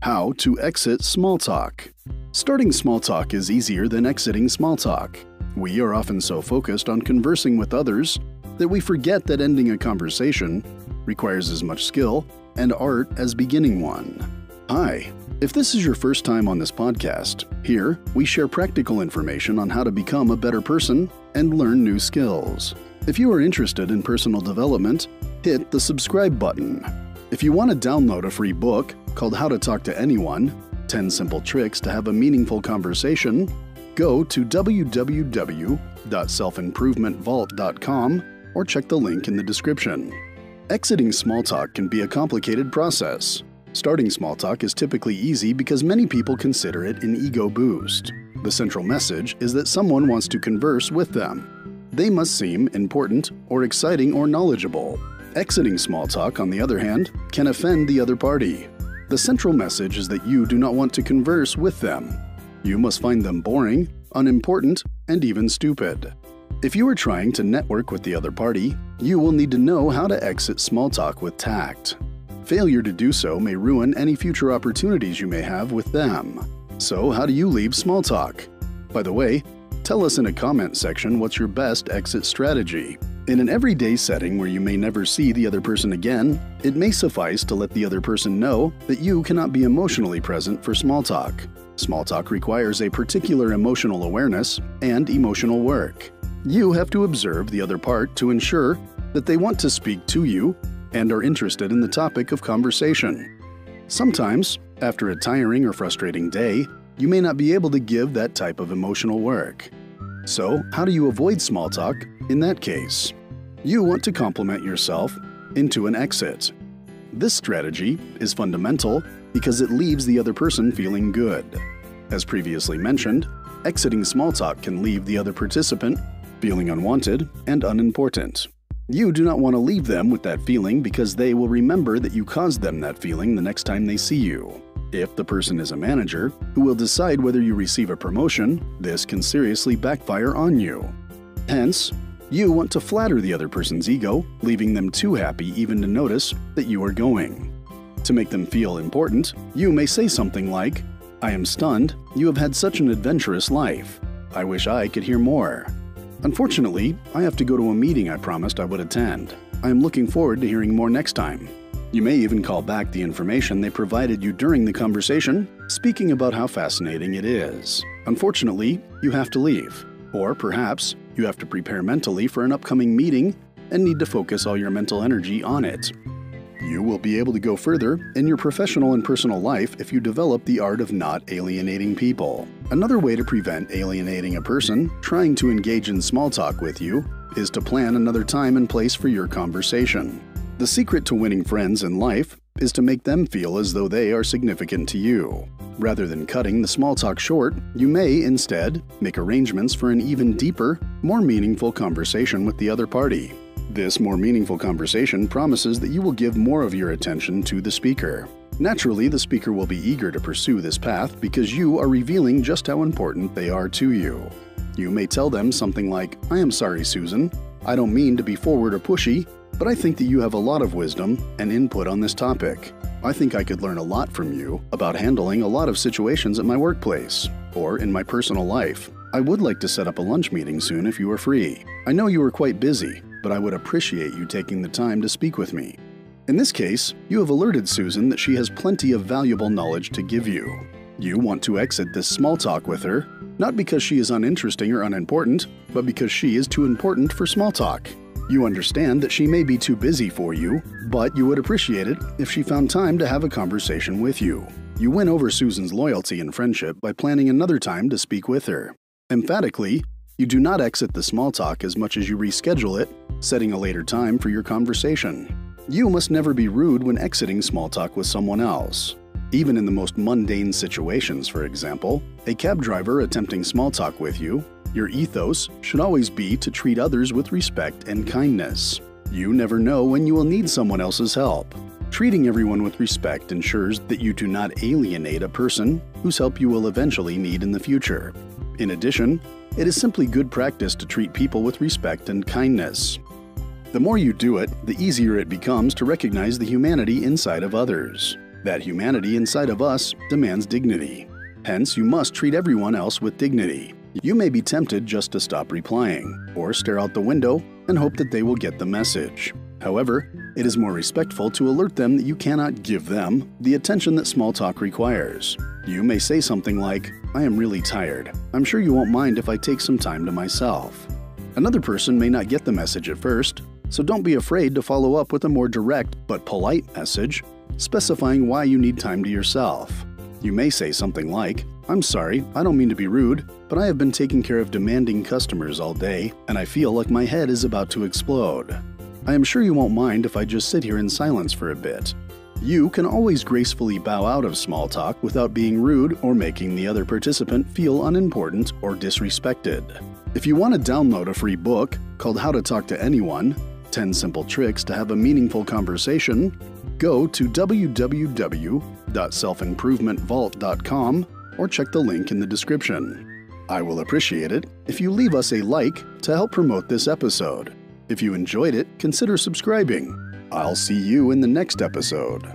How to exit small talk. Starting small talk is easier than exiting small talk. We are often so focused on conversing with others that we forget that ending a conversation requires as much skill and art as beginning one. Hi, if this is your first time on this podcast, here we share practical information on how to become a better person and learn new skills. If you are interested in personal development, hit the subscribe button. If you want to download a free book called How to Talk to Anyone, 10 Simple Tricks to Have a Meaningful Conversation, go to www.selfimprovementvault.com or check the link in the description. Exiting small talk can be a complicated process. Starting small talk is typically easy because many people consider it an ego boost. The central message is that someone wants to converse with them. They must seem important or exciting or knowledgeable. Exiting small talk, on the other hand, can offend the other party. The central message is that you do not want to converse with them. You must find them boring, unimportant, and even stupid. If you are trying to network with the other party, you will need to know how to exit small talk with tact. Failure to do so may ruin any future opportunities you may have with them. So, how do you leave small talk? By the way, tell us in a comment section what's your best exit strategy. In an everyday setting where you may never see the other person again, it may suffice to let the other person know that you cannot be emotionally present for small talk. Small talk requires a particular emotional awareness and emotional work. You have to observe the other part to ensure that they want to speak to you and are interested in the topic of conversation. Sometimes, after a tiring or frustrating day, you may not be able to give that type of emotional work. So, how do you avoid small talk in that case? You want to compliment yourself into an exit. This strategy is fundamental because it leaves the other person feeling good. As previously mentioned, exiting small talk can leave the other participant feeling unwanted and unimportant. You do not want to leave them with that feeling because they will remember that you caused them that feeling the next time they see you. If the person is a manager who will decide whether you receive a promotion, this can seriously backfire on you. Hence, you want to flatter the other person's ego, leaving them too happy even to notice that you are going. To make them feel important, you may say something like, "I am stunned, you have had such an adventurous life. I wish I could hear more. Unfortunately, I have to go to a meeting I promised I would attend. I am looking forward to hearing more next time." You may even call back the information they provided you during the conversation, speaking about how fascinating it is. Unfortunately, you have to leave. Or perhaps you have to prepare mentally for an upcoming meeting and need to focus all your mental energy on it. You will be able to go further in your professional and personal life if you develop the art of not alienating people. Another way to prevent alienating a person trying to engage in small talk with you is to plan another time and place for your conversation. The secret to winning friends in life is to make them feel as though they are significant to you. Rather than cutting the small talk short, you may instead make arrangements for an even deeper, more meaningful conversation with the other party. This more meaningful conversation promises that you will give more of your attention to the speaker. Naturally, the speaker will be eager to pursue this path because you are revealing just how important they are to you. You may tell them something like, "I am sorry, Susan. I don't mean to be forward or pushy, but I think that you have a lot of wisdom and input on this topic. I think I could learn a lot from you about handling a lot of situations at my workplace or in my personal life. I would like to set up a lunch meeting soon if you are free. I know you are quite busy, but I would appreciate you taking the time to speak with me." In this case, you have alerted Susan that she has plenty of valuable knowledge to give you. You want to exit this small talk with her, not because she is uninteresting or unimportant, but because she is too important for small talk. You understand that she may be too busy for you, but you would appreciate it if she found time to have a conversation with you. You win over Susan's loyalty and friendship by planning another time to speak with her. Emphatically, you do not exit the small talk as much as you reschedule it, setting a later time for your conversation. You must never be rude when exiting small talk with someone else. Even in the most mundane situations, for example, a cab driver attempting small talk with you, your ethos should always be to treat others with respect and kindness. You never know when you will need someone else's help. Treating everyone with respect ensures that you do not alienate a person whose help you will eventually need in the future. In addition, it is simply good practice to treat people with respect and kindness. The more you do it, the easier it becomes to recognize the humanity inside of others. That humanity inside of us demands dignity. Hence, you must treat everyone else with dignity. You may be tempted just to stop replying, or stare out the window and hope that they will get the message. However, it is more respectful to alert them that you cannot give them the attention that small talk requires. You may say something like, "I am really tired. I'm sure you won't mind if I take some time to myself." Another person may not get the message at first, so don't be afraid to follow up with a more direct but polite message, specifying why you need time to yourself. You may say something like, "I'm sorry, I don't mean to be rude, but I have been taking care of demanding customers all day, and I feel like my head is about to explode. I am sure you won't mind if I just sit here in silence for a bit." You can always gracefully bow out of small talk without being rude or making the other participant feel unimportant or disrespected. If you want to download a free book called How to Talk to Anyone, 10 Simple Tricks to Have a Meaningful Conversation, go to www.selfimprovementvault.com or check the link in the description. I will appreciate it if you leave us a like to help promote this episode. If you enjoyed it, consider subscribing. I'll see you in the next episode.